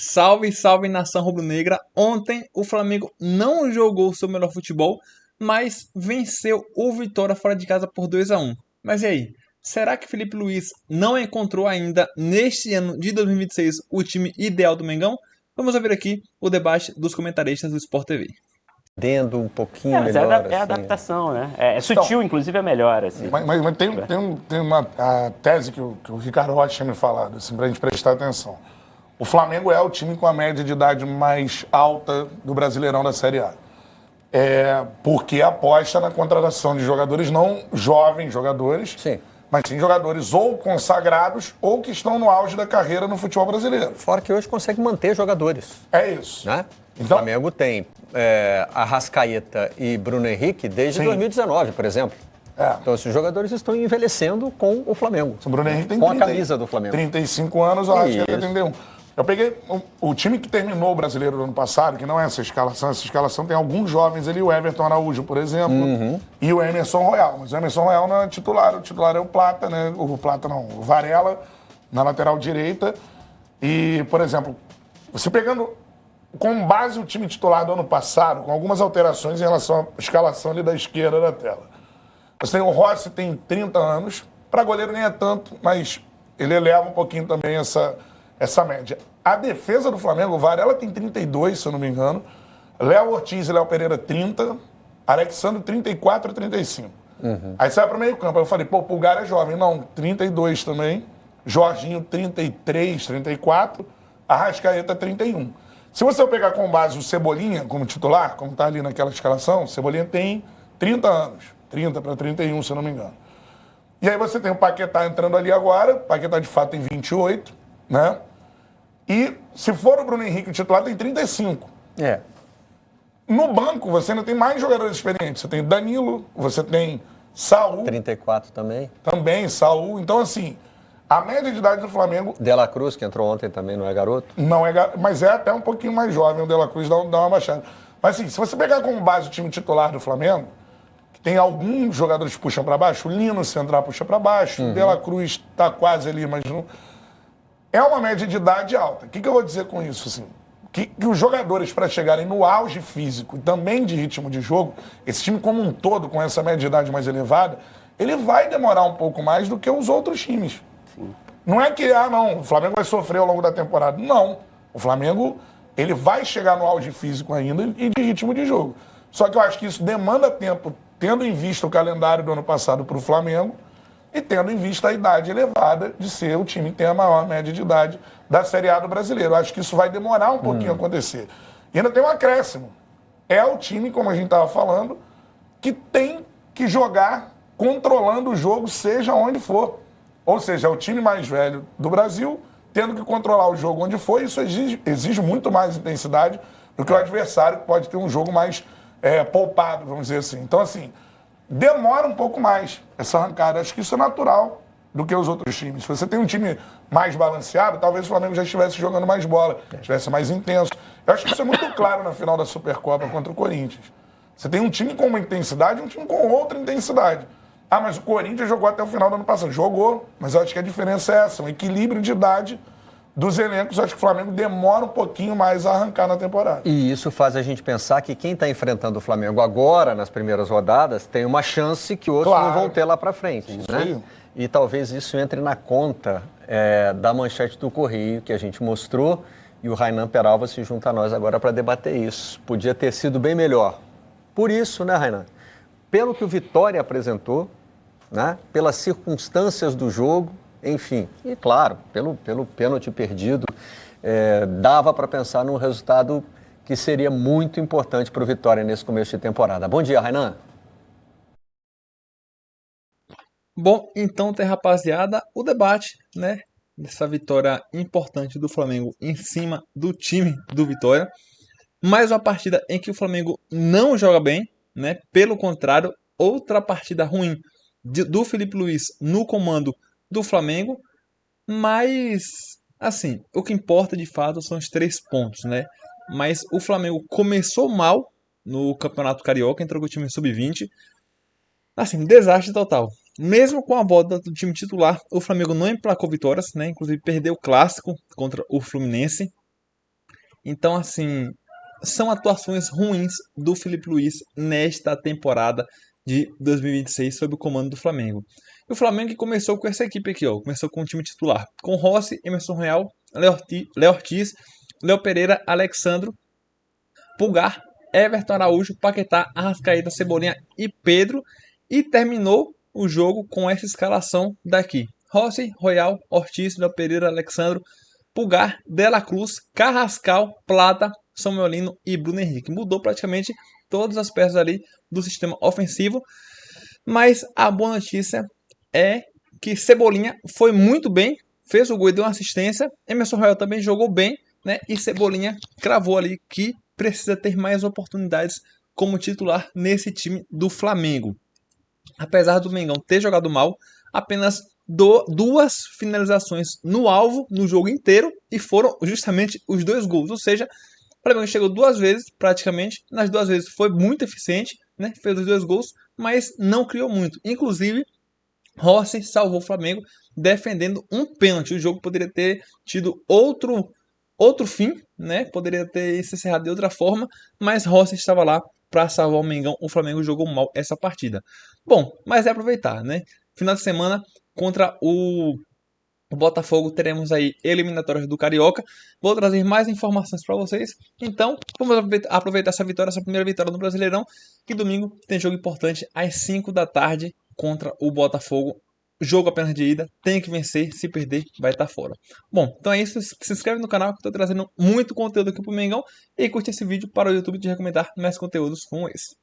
Salve, salve nação rubro-negra. Ontem o Flamengo não jogou o seu melhor futebol, mas venceu o Vitória fora de casa por 2-1. Mas e aí? Será que Felipe Luiz não encontrou ainda neste ano de 2026 o time ideal do Mengão? Vamos ouvir aqui o debate dos comentaristas do Sport TV. Dentro um pouquinho mas melhor. É adaptação, né? É sutil, inclusive é melhor. Assim. Mas tem uma tese que o Ricardo Rocha tinha me falado, assim, pra gente prestar atenção. O Flamengo é o time com a média de idade mais alta do Brasileirão da Série A. Porque aposta na contratação de jogadores, não jovens jogadores, Sim. mas sim jogadores ou consagrados ou que estão no auge da carreira no futebol brasileiro. Fora que hoje consegue manter jogadores. É isso. Né? Então, o Flamengo tem Arrascaeta e Bruno Henrique desde 2019, por exemplo. Então, esses jogadores estão envelhecendo com o Flamengo. O Bruno Henrique tem com a camisa do Flamengo. 35 anos, eu acho que ele 31. Eu peguei o time que terminou o Brasileiro do ano passado, que não é essa escalação tem alguns jovens ali, o Everton Araújo, por exemplo, e o Emerson Royal. Mas o Emerson Royal não é titular, o titular é o Plata, né? O Varela, na lateral direita. E, por exemplo, você pegando com base o time titular do ano passado, com algumas alterações em relação à escalação ali da esquerda da tela. Você tem o Rossi, tem 30 anos, para goleiro nem é tanto, mas ele eleva um pouquinho também essa média. A defesa do Flamengo, o Varela tem 32, se eu não me engano. Léo Ortiz e Léo Pereira, 30. Alexandre, 34 e 35. Aí sai para o meio campo. Aí eu falei, o Pulgar é jovem. Não, 32 também. Jorginho, 33, 34. Arrascaeta, 31. Se você pegar com base o Cebolinha como titular, como está ali naquela escalação, o Cebolinha tem 30 anos. 30 para 31, se eu não me engano. E aí você tem o Paquetá entrando ali agora. O Paquetá, de fato, tem 28, né? E se for o Bruno Henrique o titular, tem 35. No banco, você ainda tem mais jogadores experientes. Você tem Danilo, você tem Saul. 34 também. Também, Saul. Então, assim, a média de idade do Flamengo... De La Cruz, que entrou ontem também, não é garoto? Não é garoto, mas é até um pouquinho mais jovem. O De La Cruz dá uma baixada. Mas, assim, se você pegar como base o time titular do Flamengo, que tem alguns jogadores que puxam para baixo, o Lino, se entrar, puxa para baixo. O De La Cruz está quase ali, mas não... É uma média de idade alta. O que eu vou dizer com isso? Assim, que os jogadores, para chegarem no auge físico e também de ritmo de jogo, esse time como um todo, com essa média de idade mais elevada, ele vai demorar um pouco mais do que os outros times. Sim. Não é que, o Flamengo vai sofrer ao longo da temporada. Não. O Flamengo, ele vai chegar no auge físico ainda e de ritmo de jogo. Só que eu acho que isso demanda tempo, tendo em vista o calendário do ano passado para o Flamengo, e tendo em vista a idade elevada de ser o time que tem a maior média de idade da Série A do brasileiro. Eu acho que isso vai demorar um pouquinho a acontecer. E ainda tem um acréscimo. É o time, como a gente estava falando, que tem que jogar controlando o jogo, seja onde for. Ou seja, é o time mais velho do Brasil, tendo que controlar o jogo onde for. Isso exige muito mais intensidade do que o adversário, que pode ter um jogo mais poupado, vamos dizer assim. Então, assim... demora um pouco mais essa arrancada. Acho que isso é natural do que os outros times. Se você tem um time mais balanceado, talvez o Flamengo já estivesse jogando mais bola, estivesse mais intenso. Eu acho que isso é muito claro na final da Supercopa contra o Corinthians. Você tem um time com uma intensidade e um time com outra intensidade. Mas o Corinthians jogou até o final do ano passado. Jogou, mas eu acho que a diferença é essa, um equilíbrio de idade dos elencos. Eu acho que o Flamengo demora um pouquinho mais a arrancar na temporada. E isso faz a gente pensar que quem está enfrentando o Flamengo agora, nas primeiras rodadas, tem uma chance que outros não vão ter lá para frente. Isso né? aí. E talvez isso entre na conta da manchete do Correio que a gente mostrou, e o Rainan Peralva se junta a nós agora para debater isso. Podia ter sido bem melhor. Por isso, né, Rainan? Pelo que o Vitória apresentou, né? Pelas circunstâncias do jogo, enfim, e claro, pelo pênalti perdido, dava para pensar num resultado que seria muito importante para o Vitória nesse começo de temporada. Bom dia, Rainan. Bom, então, rapaziada, o debate, né, dessa vitória importante do Flamengo em cima do time do Vitória. Mais uma partida em que o Flamengo não joga bem, né? Pelo contrário, outra partida ruim do Felipe Luiz no comando do Flamengo. Mas, assim, o que importa de fato são os 3 pontos, né? Mas o Flamengo começou mal no Campeonato Carioca, entrou com o time sub-20. Assim, desastre total. Mesmo com a volta do time titular, o Flamengo não emplacou vitórias, né? Inclusive perdeu o clássico contra o Fluminense. Então, assim, são atuações ruins do Felipe Luiz nesta temporada de 2026 sob o comando do Flamengo. E o Flamengo que começou com essa equipe aqui, ó, começou com o time titular, com Rossi, Emerson Royal, Léo Ortiz, Léo Pereira, Alexandro, Pulgar, Everton Araújo, Paquetá, Arrascaeta, Cebolinha e Pedro, e terminou o jogo com essa escalação daqui: Rossi, Royal, Ortiz, Léo Pereira, Alexandro, Pulgar, Dela Cruz, Carrascal, Plata, Samuelino e Bruno Henrique. Mudou praticamente todas as peças ali do sistema ofensivo, mas a boa notícia é que Cebolinha foi muito bem, fez o gol e deu uma assistência. Emerson Royal também jogou bem, né? E Cebolinha cravou ali que precisa ter mais oportunidades como titular nesse time do Flamengo. Apesar do Mengão ter jogado mal, apenas duas finalizações no alvo no jogo inteiro e foram justamente os 2 gols. Ou seja, o Flamengo chegou 2 vezes praticamente, nas 2 vezes foi muito eficiente, né? Fez os 2 gols, mas não criou muito. Inclusive, Rossi salvou o Flamengo defendendo um pênalti. O jogo poderia ter tido outro fim, né? Poderia ter se encerrado de outra forma, mas Rossi estava lá para salvar o Mengão. O Flamengo jogou mal essa partida. Bom, mas é aproveitar, né? Final de semana contra o Botafogo teremos aí eliminatórias do Carioca. Vou trazer mais informações para vocês. Então, vamos aproveitar essa vitória, essa primeira vitória no Brasileirão. Que domingo tem jogo importante às 5 da tarde contra o Botafogo. Jogo apenas de ida, tem que vencer, se perder vai estar fora. Bom, então é isso, se inscreve no canal que eu estou trazendo muito conteúdo aqui pro Mengão e curte esse vídeo para o YouTube te recomendar mais conteúdos como esse.